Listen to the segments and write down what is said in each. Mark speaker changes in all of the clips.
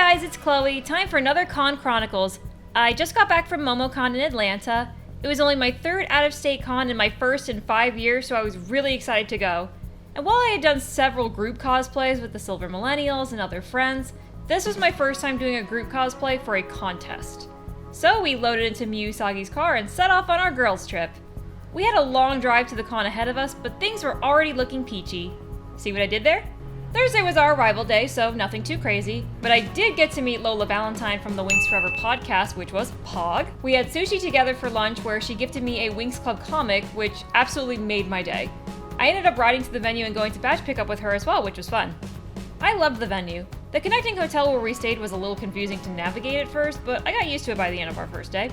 Speaker 1: guys, it's Chloe. Time for another Con Chronicles. I just got back from MomoCon in Atlanta. It was only my third out-of-state con and my first in 5 years, so I was really excited to go. And while I had done several group cosplays with the Silver Millennials and other friends, this was my first time doing a group cosplay for a contest. So we loaded into Miyusagi's car and set off on our girls' trip. We had a long drive to the con ahead of us, but things were already looking peachy. See what I did there? Thursday was our arrival day, so nothing too crazy, but I did get to meet Lola Valentine from the Winx Forever podcast, which was Pog. We had sushi together for lunch where she gifted me a Winx Club comic, which absolutely made my day. I ended up riding to the venue and going to batch pickup with her as well, which was fun. I loved the venue. The connecting hotel where we stayed was a little confusing to navigate at first, but I got used to it by the end of our first day.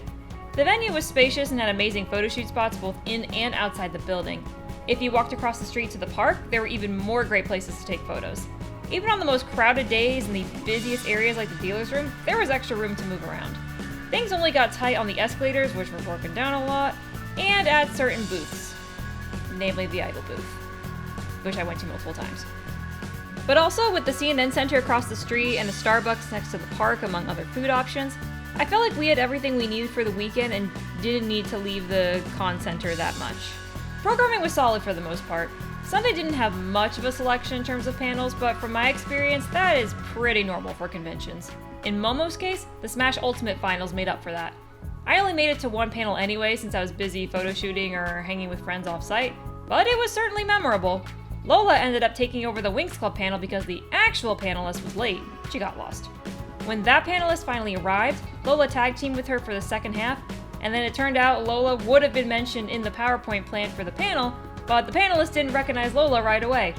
Speaker 1: The venue was spacious and had amazing photo shoot spots both in and outside the building. If you walked across the street to the park, there were even more great places to take photos. Even on the most crowded days in the busiest areas like the dealer's room, there was extra room to move around. Things only got tight on the escalators, which were broken down a lot, and at certain booths. Namely the Idol booth, which I went to multiple times. But also, with the CNN Center across the street and a Starbucks next to the park, among other food options, I felt like we had everything we needed for the weekend and didn't need to leave the con center that much. Programming was solid for the most part. Sunday didn't have much of a selection in terms of panels, but from my experience, that is pretty normal for conventions. In Momo's case, the Smash Ultimate Finals made up for that. I only made it to one panel anyway since I was busy photo shooting or hanging with friends off-site, but it was certainly memorable. Lola ended up taking over the Winx Club panel because the actual panelist was late. She got lost. When that panelist finally arrived, Lola tag-teamed with her for the second half, and then it turned out Lola would have been mentioned in the PowerPoint plan for the panel, but the panelists didn't recognize Lola right away.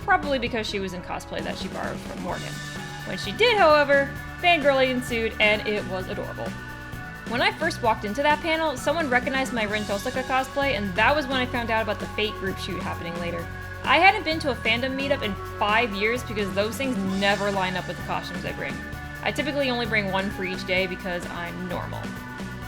Speaker 1: Probably because she was in cosplay that she borrowed from Morgan. When she did, however, fangirling ensued, and it was adorable. When I first walked into that panel, someone recognized my Rin Tosaka cosplay, and that was when I found out about the Fate group shoot happening later. I hadn't been to a fandom meetup in 5 years because those things never line up with the costumes I bring. I typically only bring one for each day because I'm normal.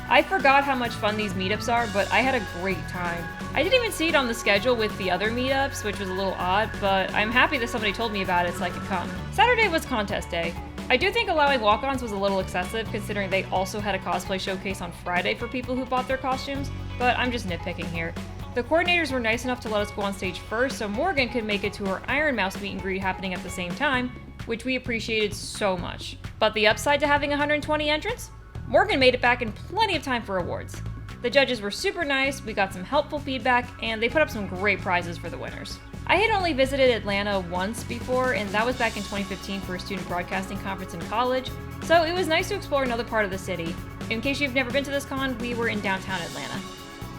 Speaker 1: I forgot how much fun these meetups are, but I had a great time. I didn't even see it on the schedule with the other meetups, which was a little odd, but I'm happy that somebody told me about it so I could come. Saturday was contest day. I do think allowing walk-ons was a little excessive considering they also had a cosplay showcase on Friday for people who bought their costumes, but I'm just nitpicking here. The coordinators were nice enough to let us go on stage first so Morgan could make it to her Iron Mouse meet and greet happening at the same time, which we appreciated so much. But the upside to having 120 entrants? Morgan made it back in plenty of time for awards. The judges were super nice, we got some helpful feedback, and they put up some great prizes for the winners. I had only visited Atlanta once before, and that was back in 2015 for a student broadcasting conference in college, so it was nice to explore another part of the city. In case you've never been to this con, we were in downtown Atlanta.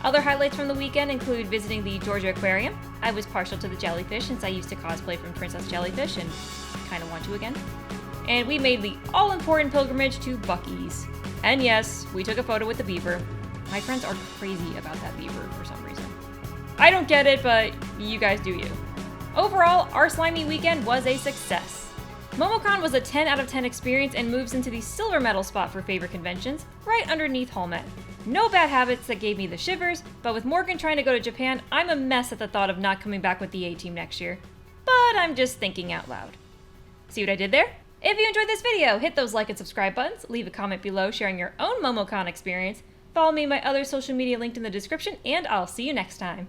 Speaker 1: Other highlights from the weekend include visiting the Georgia Aquarium. I was partial to the jellyfish since I used to cosplay from Princess Jellyfish and kinda want to again. And we made the all-important pilgrimage to Buc-ee's. And yes, we took a photo with the beaver. My friends are crazy about that beaver for some reason. I don't get it, but you guys do you. Overall, our Slimey weekend was a success. MomoCon was a 10 out of 10 experience and moves into the silver medal spot for favorite conventions, right underneath Hallmet. No bad habits that gave me the shivers, but with Morgan trying to go to Japan, I'm a mess at the thought of not coming back with the A-team next year. But I'm just thinking out loud. See what I did there? If you enjoyed this video, hit those like and subscribe buttons, leave a comment below sharing your own MomoCon experience, follow me on my other social media linked in the description, and I'll see you next time.